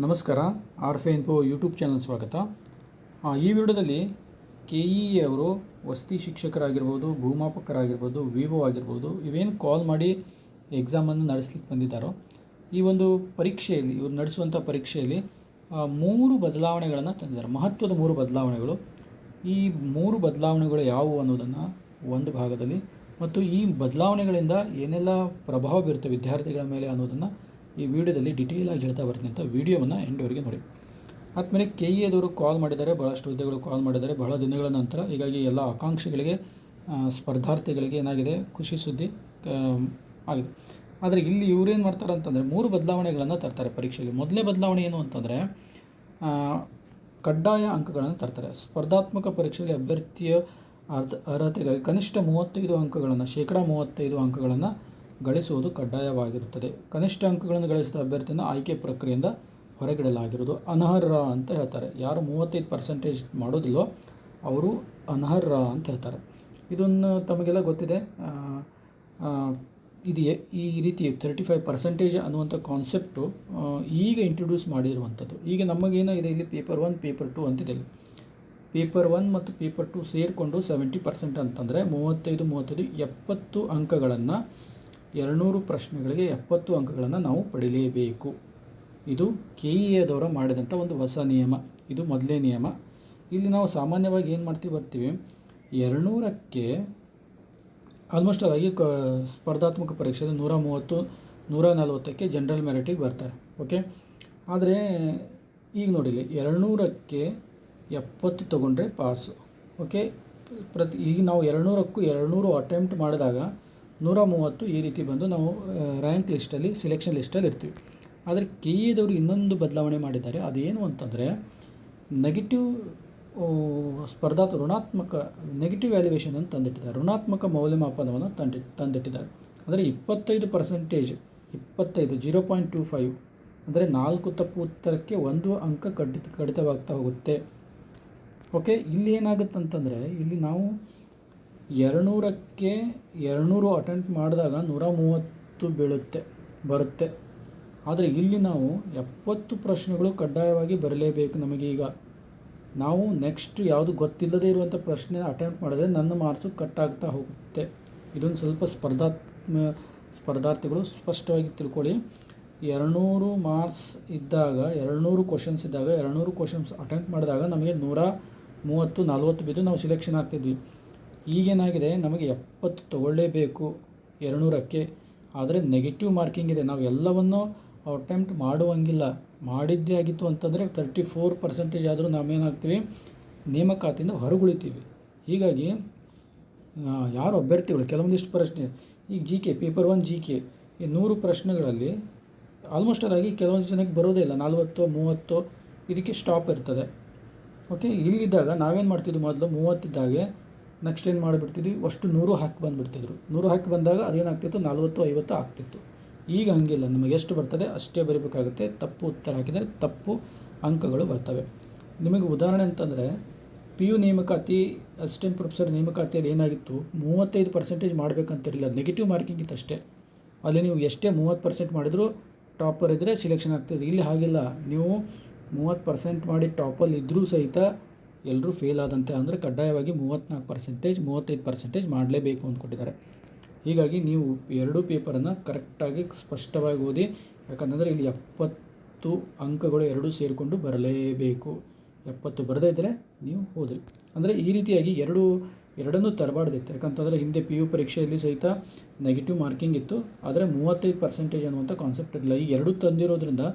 ನಮಸ್ಕಾರ. ಆರ್ಫೆ info YouTube channel ಸ್ವಾಗತ. ಈ ವಿಡಿಯೋದಲ್ಲಿ KE ಅವರು ವಸತಿ ಶಿಕ್ಷಕರಾಗಿರ್ಬೋದು, ಭೂಮಾಪಕರಾಗಿರ್ಬೋದು, ವಿವೋ ಆಗಿರ್ಬೋದು, ಇವೇನು ಕಾಲ್ ಮಾಡಿ ಎಕ್ಸಾಮನ್ನು ನಡೆಸಲಿಕ್ಕೆ ಬಂದಿದ್ದಾರೋ ಈ ಒಂದು ಪರೀಕ್ಷೆಯಲ್ಲಿ ಇವರು ನಡೆಸುವಂಥ ಪರೀಕ್ಷೆಯಲ್ಲಿ 3 ಬದಲಾವಣೆಗಳನ್ನು ತಂದಿದ್ದಾರೆ. ಮಹತ್ವದ 3 ಬದಲಾವಣೆಗಳು. ಈ 3 ಬದಲಾವಣೆಗಳು ಯಾವುವು ಅನ್ನೋದನ್ನು ಒಂದು ಭಾಗದಲ್ಲಿ, ಮತ್ತು ಈ ಬದಲಾವಣೆಗಳಿಂದ ಏನೆಲ್ಲ ಪ್ರಭಾವ ಬೀರುತ್ತೆ ವಿದ್ಯಾರ್ಥಿಗಳ ಮೇಲೆ ಅನ್ನೋದನ್ನು ಈ ವಿಡಿಯೋದಲ್ಲಿ ಡಿಟೇಲ್ ಆಗಿ ಹೇಳ್ತಾ ಬರ್ತೀನಿ ಅಂತ ವಿಡಿಯೋವನ್ನು ಎಂಡ್ವರೆಗೆ ನೋಡಿ. ಆದಮೇಲೆ KE ಆದವರು ಕಾಲ್ ಮಾಡಿದ್ದಾರೆ, ಭಾಳಷ್ಟು ಹುದ್ದೆಗಳು ಕಾಲ್ ಮಾಡಿದ್ದಾರೆ ಬಹಳ ದಿನಗಳ ನಂತರ. ಹೀಗಾಗಿ ಎಲ್ಲ ಆಕಾಂಕ್ಷಿಗಳಿಗೆ, ಸ್ಪರ್ಧಾರ್ಥಿಗಳಿಗೆ ಏನಾಗಿದೆ, ಖುಷಿ ಸುದ್ದಿ ಆಗಿದೆ. ಆದರೆ ಇಲ್ಲಿ ಇವರೇನು ಮಾಡ್ತಾರೆ ಅಂತಂದರೆ 3 ಬದಲಾವಣೆಗಳನ್ನು ತರ್ತಾರೆ ಪರೀಕ್ಷೆಯಲ್ಲಿ. ಮೊದಲನೇ ಬದಲಾವಣೆ ಏನು ಅಂತಂದರೆ ಕಡ್ಡಾಯ ಅಂಕಗಳನ್ನು ತರ್ತಾರೆ. ಸ್ಪರ್ಧಾತ್ಮಕ ಪರೀಕ್ಷೆಯಲ್ಲಿ ಅಭ್ಯರ್ಥಿಯ ಅರ್ಹತೆಗಾಗಿ ಕನಿಷ್ಠ 35 ಅಂಕಗಳನ್ನು, 35% ಅಂಕಗಳನ್ನು ಗಳಿಸುವುದು ಕಡ್ಡಾಯವಾಗಿರುತ್ತದೆ. ಕನಿಷ್ಠ ಅಂಕಗಳನ್ನು ಗಳಿಸಿದ ಅಭ್ಯರ್ಥಿಯನ್ನು ಆಯ್ಕೆ ಪ್ರಕ್ರಿಯೆಯಿಂದ ಹೊರಗಿಡಲಾಗಿರುವುದು ಅನರ್ಹ ಅಂತ ಹೇಳ್ತಾರೆ. ಯಾರು 35% ಮಾಡೋದಿಲ್ಲೋ ಅವರು ಅನರ್ಹ ಅಂತ ಹೇಳ್ತಾರೆ. ಇದನ್ನು ತಮಗೆಲ್ಲ ಗೊತ್ತಿದೆ. ಇದು ಈ ರೀತಿ 35% ಅನ್ನುವಂಥ ಕಾನ್ಸೆಪ್ಟು ಈಗ ಇಂಟ್ರೊಡ್ಯೂಸ್ ಮಾಡಿರುವಂಥದ್ದು. ಈಗ ನಮಗೇನಾಗಿದೆ, ಇಲ್ಲಿ ಪೇಪರ್ 1 ಪೇಪರ್ 2 ಅಂತಿದೆ. ಪೇಪರ್ 1 ಮತ್ತು ಪೇಪರ್ 2 ಸೇರಿಕೊಂಡು 70% ಅಂತಂದರೆ 35 70 ಅಂಕಗಳನ್ನು, 200 ಪ್ರಶ್ನೆಗಳಿಗೆ 70 ಅಂಕಗಳನ್ನು ನಾವು ಪಡೀಲೇಬೇಕು. ಇದು KE ಆದವರು ಮಾಡಿದಂಥ ಒಂದು ಹೊಸ ನಿಯಮ. ಇದು ಮೊದಲನೇ ನಿಯಮ. ಇಲ್ಲಿ ನಾವು ಸಾಮಾನ್ಯವಾಗಿ ಏನು ಬರ್ತೀವಿ, 200ಕ್ಕೆ ಆಲ್ಮೋಸ್ಟ್ ಆಗಿ ಸ್ಪರ್ಧಾತ್ಮಕ ಪರೀಕ್ಷೆಯಲ್ಲಿ 130, 140ಕ್ಕೆ ಜನರಲ್ ಮೆರಿಟಿಗೆ ಬರ್ತಾರೆ. ಓಕೆ. ಆದರೆ ಈಗ ನೋಡಿಲಿ, 200ಕ್ಕೆ 70 ತೊಗೊಂಡ್ರೆ ಪಾಸು. ಓಕೆ. ಈಗ ನಾವು 200ಕ್ಕೂ 200 ಅಟೆಂಪ್ಟ್ ಮಾಡಿದಾಗ 130 ಈ ರೀತಿ ಬಂದು ನಾವು ರ್ಯಾಂಕ್ ಲಿಸ್ಟಲ್ಲಿ, ಸಿಲೆಕ್ಷನ್ ಲಿಸ್ಟಲ್ಲಿ ಇರ್ತೀವಿ. ಆದರೆ KE ಆದವರು ಇನ್ನೊಂದು ಬದಲಾವಣೆ ಮಾಡಿದ್ದಾರೆ. ಅದೇನು ಅಂತಂದರೆ ನೆಗೆಟಿವ್ ಋಣಾತ್ಮಕ ನೆಗೆಟಿವ್ ವ್ಯಾಲ್ಯುವೇಷನ್ ಅಂತ ತಂದಿಟ್ಟಿದ್ದಾರೆ. ಋಣಾತ್ಮಕ ಮೌಲ್ಯಮಾಪನವನ್ನು ತಂದಿಟ್ಟಿದ್ದಾರೆ. ಅಂದರೆ 25%, 0.25 ಅಂದರೆ 4 ತಪ್ಪು ಉತ್ತರಕ್ಕೆ 1 ಅಂಕ ಕಡಿತವಾಗ್ತಾ ಹೋಗುತ್ತೆ. ಓಕೆ. ಇಲ್ಲಿ ಏನಾಗುತ್ತೆ ಅಂತಂದರೆ, ಇಲ್ಲಿ ನಾವು 200ಕ್ಕೆ 200 ಅಟೆಂಪ್ಟ್ ಮಾಡಿದಾಗ 130 ಬರುತ್ತೆ. ಆದರೆ ಇಲ್ಲಿ ನಾವು 70 ಪ್ರಶ್ನೆಗಳು ಕಡ್ಡಾಯವಾಗಿ ಬರಲೇಬೇಕು. ನಮಗೆ ಈಗ ನಾವು ನೆಕ್ಸ್ಟ್ ಯಾವುದು ಗೊತ್ತಿಲ್ಲದೇ ಇರುವಂಥ ಪ್ರಶ್ನೆ ಅಟೆಂಪ್ಟ್ ಮಾಡಿದ್ರೆ ನನ್ನ ಮಾರ್ಕ್ಸು ಕಟ್ಟಾಗ್ತಾ ಹೋಗುತ್ತೆ. ಇದೊಂದು ಸ್ವಲ್ಪ ಸ್ಪರ್ಧಾರ್ಥಿಗಳು ಸ್ಪಷ್ಟವಾಗಿ ತಿಳ್ಕೊಳ್ಳಿ. 200 ಮಾರ್ಕ್ಸ್ ಇದ್ದಾಗ, 200 ಕ್ವಶನ್ಸ್ ಇದ್ದಾಗ, 200 ಕ್ವಶನ್ಸ್ ಅಟೆಂಪ್ಟ್ ಮಾಡಿದಾಗ ನಮಗೆ 130, 40 ಬಿದ್ದು ನಾವು ಸಿಲೆಕ್ಷನ್ ಆಗ್ತಿದ್ವಿ. ಈಗೇನಾಗಿದೆ, ನಮಗೆ 70 ತೊಗೊಳ್ಳೇಬೇಕು 200ಕ್ಕೆ. ಆದರೆ ನೆಗೆಟಿವ್ ಮಾರ್ಕಿಂಗ್ ಇದೆ. ನಾವು ಎಲ್ಲವನ್ನು ಅಟೆಂಪ್ಟ್ ಮಾಡುವಂಗಿಲ್ಲ. ಮಾಡಿದ್ದೇ ಆಗಿತ್ತು ಅಂತಂದರೆ 34% ಆದರೂ ನಾವೇನಾಗ್ತೀವಿ, ನೇಮಕಾತಿಯಿಂದ ಹೊರಗುಳಿತೀವಿ. ಹೀಗಾಗಿ ಯಾರು ಅಭ್ಯರ್ಥಿಗಳು ಕೆಲವೊಂದಿಷ್ಟು ಪ್ರಶ್ನೆ, ಈಗ GK ಪೇಪರ್ 1 GK ಈ 100 ಪ್ರಶ್ನೆಗಳಲ್ಲಿ ಆಲ್ಮೋಸ್ಟ್ ಆಗಿ ಕೆಲವೊಂದು ಜನಕ್ಕೆ ಬರೋದೇ ಇಲ್ಲ. 40, 30 ಇದಕ್ಕೆ ಸ್ಟಾಪ್ ಇರ್ತದೆ. ಓಕೆ. ಇಲ್ಲಿದ್ದಾಗ ನಾವೇನು ಮಾಡ್ತಿದ್ವಿ, ಮೊದಲು 30 ಇದ್ದಾಗೆ ನೆಕ್ಸ್ಟ್ ಏನು ಮಾಡಿಬಿಡ್ತಿದ್ವಿ, ಅಷ್ಟು 100 ಹಾಕಿ ಬಂದುಬಿಡ್ತಿದ್ರು. 100 ಹಾಕಿ ಬಂದಾಗ ಅದೇನಾಗ್ತಿತ್ತು, 40, 50 ಆಗ್ತಿತ್ತು. ಈಗ ಹಂಗಿಲ್ಲ. ನಮಗೆ ಎಷ್ಟು ಬರ್ತದೆ ಅಷ್ಟೇ ಬರೀಬೇಕಾಗುತ್ತೆ. ತಪ್ಪು ಉತ್ತರ ಹಾಕಿದರೆ ತಪ್ಪು ಅಂಕಗಳು ಬರ್ತವೆ. ನಿಮಗೆ ಉದಾಹರಣೆ ಅಂತಂದರೆ PU ನೇಮಕಾತಿ, ಅಸಿಸ್ಟೆಂಟ್ ಪ್ರೊಫೆಸರ್ ನೇಮಕಾತಿಯಲ್ಲಿ ಏನಾಗಿತ್ತು, 35% ಮಾಡಬೇಕಂತಿರಲಿಲ್ಲ. ನೆಗೆಟಿವ್ ಮಾರ್ಕಿಂಗ್ ಇತ್ತು ಅಷ್ಟೇ. ಅಲ್ಲಿ ನೀವು ಎಷ್ಟೇ 30% ಮಾಡಿದರೂ ಟಾಪರ್ ಇದ್ದರೆ ಸಿಲೆಕ್ಷನ್ ಆಗ್ತದೆ. ಇಲ್ಲಿ ಹಾಗಿಲ್ಲ. ನೀವು 30% ಮಾಡಿ ಟಾಪಲ್ಲಿ ಇದ್ದರೂ ಸಹಿತ ಎಲ್ಲರೂ ಫೇಲ್ ಆದಂತೆ. ಅಂದರೆ ಕಡ್ಡಾಯವಾಗಿ 34%, 35% ಮಾಡಲೇಬೇಕು ಅಂದ್ಕೊಟ್ಟಿದ್ದಾರೆ. ಹೀಗಾಗಿ ನೀವು 2 ಪೇಪರನ್ನು ಕರೆಕ್ಟಾಗಿ ಸ್ಪಷ್ಟವಾಗಿ ಓದಿ. ಯಾಕಂತಂದರೆ ಇಲ್ಲಿ 70 ಅಂಕಗಳು 2 ಸೇರಿಕೊಂಡು ಬರಲೇಬೇಕು. 70 ಬರದೇ ಇದ್ದರೆ ನೀವು ಹೋದ್ರಿ. ಅಂದರೆ ಈ ರೀತಿಯಾಗಿ ಎರಡನ್ನೂ ತರಬಾರ್ದಿತ್ತು. ಯಾಕಂತಂದರೆ ಹಿಂದೆ PU ಪರೀಕ್ಷೆಯಲ್ಲಿ ಸಹಿತ ನೆಗೆಟಿವ್ ಮಾರ್ಕಿಂಗ್ ಇತ್ತು. ಆದರೆ 35% ಅನ್ನುವಂಥ ಕಾನ್ಸೆಪ್ಟ್ ಇರಲಿಲ್ಲ. ಈ 2 ತಂದಿರೋದ್ರಿಂದ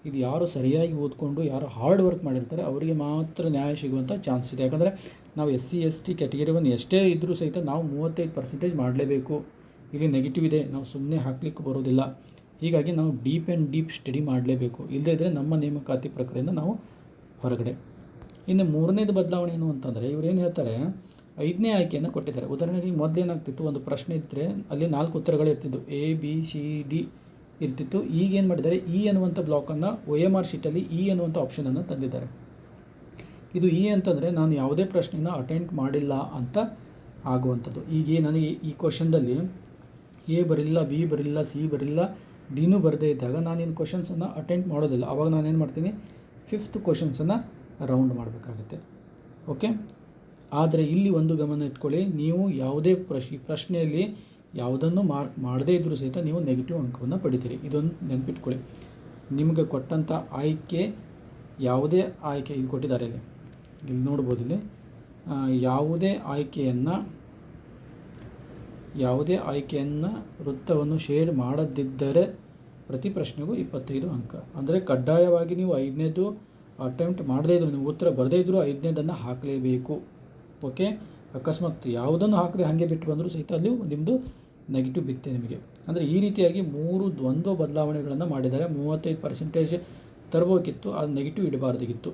ಇದು ಯಾರು ಸರಿಯಾಗಿ ಓದ್ಕೊಂಡು, ಯಾರು ಹಾರ್ಡ್ ವರ್ಕ್ ಮಾಡಿರ್ತಾರೆ ಅವರಿಗೆ ಮಾತ್ರ ನ್ಯಾಯ ಸಿಗುವಂಥ ಚಾನ್ಸ್ ಇದೆ. ಯಾಕಂದರೆ ನಾವು SC ST ಕ್ಯಾಟಗರಿ 1 ಎಷ್ಟೇ ಇದ್ದರೂ ಸಹಿತ ನಾವು 35% ಮಾಡಲೇಬೇಕು. ಇಲ್ಲಿ ನೆಗೆಟಿವ್ ಇದೆ, ನಾವು ಸುಮ್ಮನೆ ಹಾಕಲಿಕ್ಕೆ ಬರೋದಿಲ್ಲ. ಹೀಗಾಗಿ ನಾವು ಡೀಪ್ ಸ್ಟಡಿ ಮಾಡಲೇಬೇಕು. ಇಲ್ಲದೇ ಇದ್ದರೆ ನಮ್ಮ ನೇಮಕಾತಿ ಪ್ರಕ್ರಿಯೆಯಿಂದ ನಾವು ಹೊರಗಡೆ. ಇನ್ನು 3ನೇದು ಬದಲಾವಣೆ ಏನು ಅಂತಂದರೆ, ಇವರೇನು ಹೇಳ್ತಾರೆ, 5ನೇ ಆಯ್ಕೆಯನ್ನು ಕೊಟ್ಟಿದ್ದಾರೆ. ಉದಾಹರಣೆಗೆ ಮೊದಲೇನಾಗ್ತಿತ್ತು, ಒಂದು ಪ್ರಶ್ನೆ ಇದ್ದರೆ ಅಲ್ಲಿ 4 ಉತ್ತರಗಳು ಇರ್ತಿದ್ದು, ABCD ಇರ್ತಿತ್ತು. ಈಗೇನು ಮಾಡಿದ್ದಾರೆ, E ಅನ್ನುವಂಥ ಬ್ಲಾಕನ್ನು OMR ಶೀಟಲ್ಲಿ E ಅನ್ನುವಂಥ ಆಪ್ಷನನ್ನು ತಂದಿದ್ದಾರೆ. ಇದು E ಅಂತಂದರೆ ನಾನು ಯಾವುದೇ ಪ್ರಶ್ನೆಯನ್ನು ಅಟೆಂಪ್ಟ್ ಮಾಡಿಲ್ಲ ಅಂತ ಆಗುವಂಥದ್ದು. ಈಗ ನನಗೆ ಈ ಕ್ವಶನ್ದಲ್ಲಿ A ಬರಲಿಲ್ಲ, B ಬರಲಿಲ್ಲ, C ಬರಲಿಲ್ಲ, ಡಿನೂ ಬರದೇ ಇದ್ದಾಗ ನಾನೇನು ಕ್ವಶನ್ಸನ್ನು ಅಟೆಂಡ್ ಮಾಡೋದಿಲ್ಲ. ಆವಾಗ ನಾನೇನು ಮಾಡ್ತೀನಿ, 5th ಕ್ವಶನ್ಸನ್ನು ರೌಂಡ್ ಮಾಡಬೇಕಾಗುತ್ತೆ. ಓಕೆ. ಆದರೆ ಇಲ್ಲಿ ಒಂದು ಗಮನ ಇಟ್ಕೊಳ್ಳಿ, ನೀವು ಯಾವುದೇ ಪ್ರಶ್ನೆಯಲ್ಲಿ ಯಾವುದನ್ನು ಮಾರ್ಕ್ ಮಾಡದೇ ಇದ್ದರೂ ಸಹಿತ ನೀವು ನೆಗೆಟಿವ್ ಅಂಕವನ್ನು ಪಡಿತೀರಿ. ಇದೊಂದು ನೆನಪಿಟ್ಕೊಳ್ಳಿ. ನಿಮಗೆ ಕೊಟ್ಟಂಥ ಆಯ್ಕೆ ಯಾವುದೇ ಆಯ್ಕೆ ಇಲ್ಲಿ ಕೊಟ್ಟಿದ್ದಾರೆ, ಇಲ್ಲಿ ನೋಡ್ಬೋದು. ಇಲ್ಲಿ ಯಾವುದೇ ಆಯ್ಕೆಯನ್ನು ವೃತ್ತವನ್ನು ಶೇಡ್ ಮಾಡದಿದ್ದರೆ ಪ್ರತಿ ಪ್ರಶ್ನೆಗೂ 25 ಅಂಕ. ಅಂದರೆ ಕಡ್ಡಾಯವಾಗಿ ನೀವು 5ನೇದು ಅಟೆಂಪ್ಟ್ ಮಾಡದೇ ಇದ್ದರೂ, ನೀವು ಉತ್ತರ ಬರದೇ ಇದ್ದರೂ 5ನೇದನ್ನು ಹಾಕಲೇಬೇಕು. ಓಕೆ. ಅಕಸ್ಮಾತ್ ಯಾವುದನ್ನು ಹಾಕದೆ ಹಾಗೆ ಬಿಟ್ಟು ಬಂದರೂ ಸಹಿತ ಅಲ್ಲಿ ನಿಮ್ಮದು ನೆಗೆಟಿವ್ ಬಿತ್ತೆ ನಿಮಗೆ. ಅಂದರೆ ಈ ರೀತಿಯಾಗಿ 3 ದ್ವಂದ್ವ ಬದಲಾವಣೆಗಳನ್ನು ಮಾಡಿದ್ದಾರೆ. 35% ತರಬೇಕಿತ್ತು, ಅದು ನೆಗೆಟಿವ್ ಇಡಬಾರ್ದಾಗಿತ್ತು.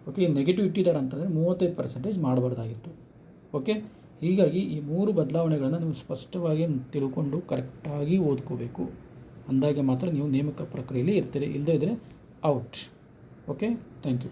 ಓಕೆ. ಈ ನೆಗೆಟಿವ್ ಇಟ್ಟಿದ್ದಾರೆ ಅಂತಂದರೆ 35% ಮಾಡಬಾರ್ದಾಗಿತ್ತು. ಓಕೆ. ಹೀಗಾಗಿ ಈ 3 ಬದಲಾವಣೆಗಳನ್ನು ನೀವು ಸ್ಪಷ್ಟವಾಗಿ ತಿಳ್ಕೊಂಡು ಕರೆಕ್ಟಾಗಿ ಓದ್ಕೋಬೇಕು. ಅಂದಾಗೆ ಮಾತ್ರ ನೀವು ನೇಮಕ ಪ್ರಕ್ರಿಯೆಯಲ್ಲಿ ಇರ್ತೀರಿ, ಇಲ್ಲದೇ ಇದ್ದರೆ ಔಟ್. ಓಕೆ. Thank you.